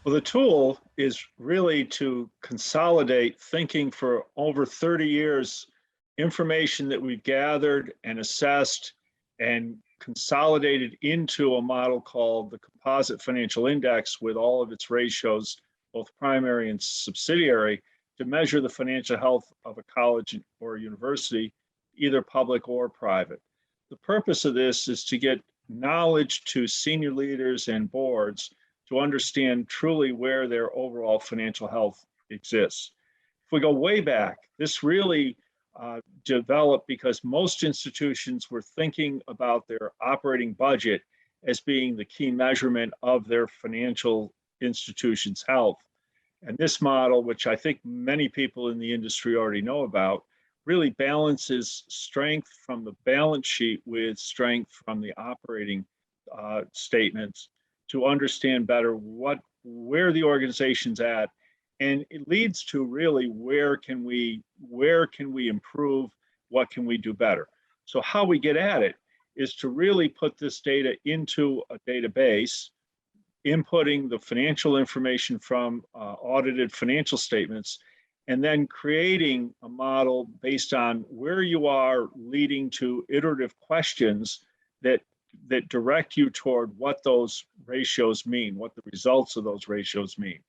Well, the tool is really to consolidate thinking for over 30 years, information that we've gathered and assessed and consolidated into a model called the Composite Financial Index with all of its ratios, both primary and subsidiary, to measure the financial health of a college or a university, either public or private. The purpose of this is to get knowledge to senior leaders and boards to understand truly where their overall financial health exists. If we go way back, this really developed because most institutions were thinking about their operating budget as being the key measurement of their financial institution's health. And this model, which I think many people in the industry already know about, really balances strength from the balance sheet with strength from the operating statements to understand better where the organization's at. And it leads to really where can we improve, what can we do better. So how we get at it is to really put this data into a database, inputting the financial information from audited financial statements, and then creating a model based on where you are, leading to iterative questions that direct you toward what those ratios mean, what the results of those ratios mean.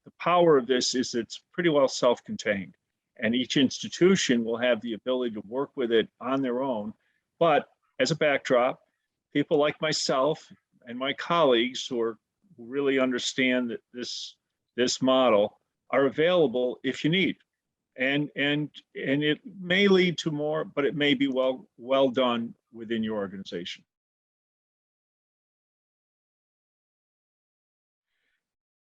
The power of this is it's pretty well self-contained, and each institution will have the ability to work with it on their own. But as a backdrop, people like myself and my colleagues who really understand that this model are available if you need. And it may lead to more, but it may be well done within your organization.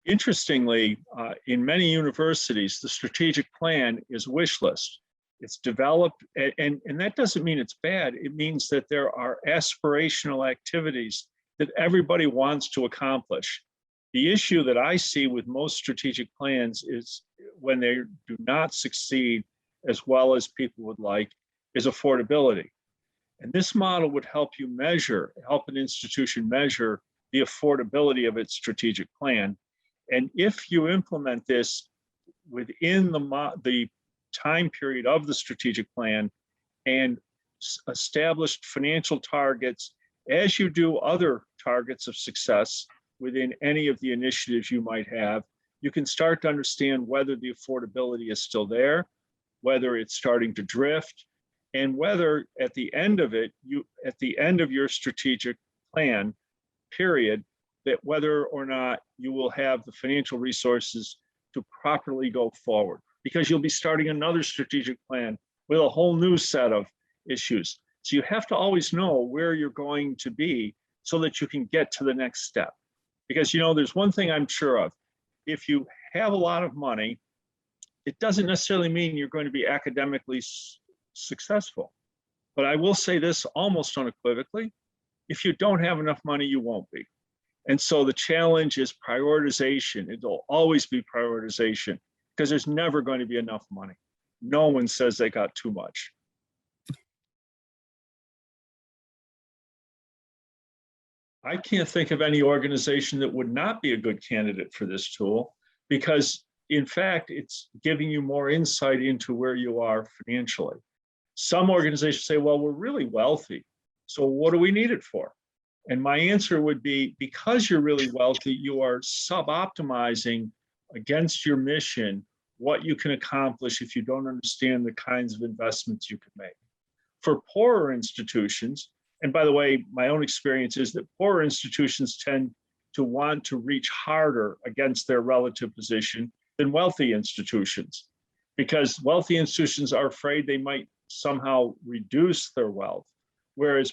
Interestingly, in many universities, the strategic plan is a wish list. It's developed, and that doesn't mean it's bad. It means that there are aspirational activities that everybody wants to accomplish. The issue that I see with most strategic plans is when they do not succeed as well as people would like, is affordability. And this model would help an institution measure the affordability of its strategic plan. And if you implement this within the time period of the strategic plan and established financial targets, as you do other targets of success within any of the initiatives you might have, you can start to understand whether the affordability is still there, whether it's starting to drift, and whether at the end of your strategic plan period, that whether or not you will have the financial resources to properly go forward, because you'll be starting another strategic plan with a whole new set of issues. So you have to always know where you're going to be so that you can get to the next step. Because there's one thing I'm sure of. If you have a lot of money, it doesn't necessarily mean you're going to be academically successful. But I will say this almost unequivocally, if you don't have enough money, you won't be. And so the challenge is prioritization. It'll always be prioritization because there's never going to be enough money. No one says they got too much. I can't think of any organization that would not be a good candidate for this tool because, in fact, it's giving you more insight into where you are financially. Some organizations say, well, we're really wealthy, so what do we need it for? And my answer would be, because you're really wealthy, you are sub-optimizing against your mission what you can accomplish if you don't understand the kinds of investments you can make. For poorer institutions, and by the way, my own experience is that poorer institutions tend to want to reach harder against their relative position than wealthy institutions, because wealthy institutions are afraid they might somehow reduce their wealth, whereas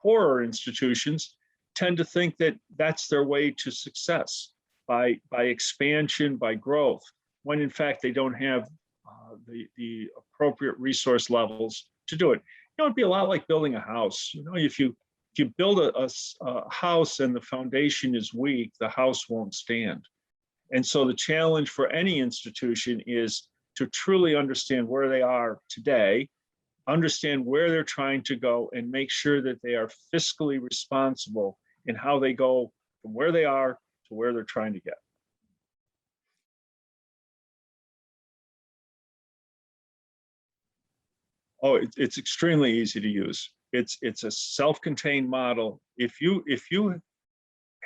poorer institutions tend to think that that's their way to success by expansion, by growth, when in fact they don't have the appropriate resource levels to do it. It'd be a lot like building a house. If you build a house and the foundation is weak, the house won't stand. And so the challenge for any institution is to truly understand where they are today, understand where they're trying to go, and make sure that they are fiscally responsible in how they go from where they are to where they're trying to get. Oh, it's extremely easy to use. It's a self-contained model. If you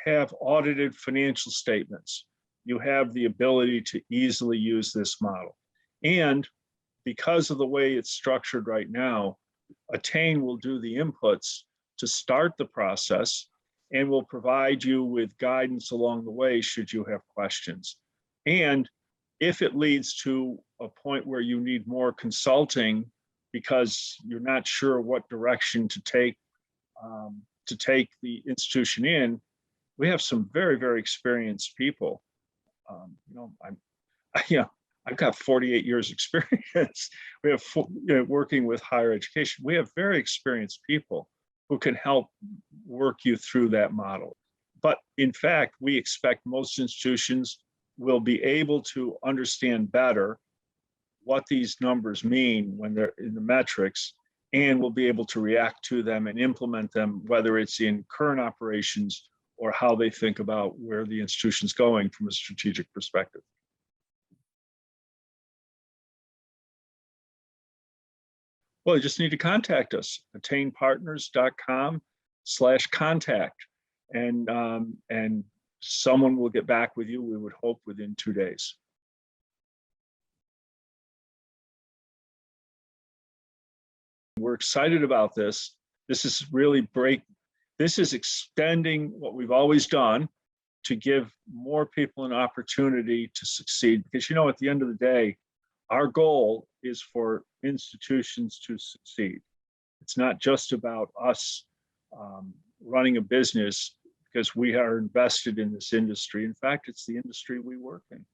have audited financial statements, you have the ability to easily use this model. And because of the way it's structured right now, Attain will do the inputs to start the process and will provide you with guidance along the way should you have questions. And if it leads to a point where you need more consulting because you're not sure what direction to take the institution in, we have some very, very experienced people. I've got 48 years experience. We have working with higher education. We have very experienced people who can help work you through that model. But in fact, we expect most institutions will be able to understand better what these numbers mean when they're in the metrics, and will be able to react to them and implement them, whether it's in current operations or how they think about where the institution's going from a strategic perspective. Well, you just need to contact us, attainpartners.com/contact, and someone will get back with you, we would hope within 2 days. We're excited about this. This is really this is extending what we've always done to give more people an opportunity to succeed. Because, at the end of the day, our goal is for institutions to succeed. It's not just about us running a business because we are invested in this industry. In fact, it's the industry we work in.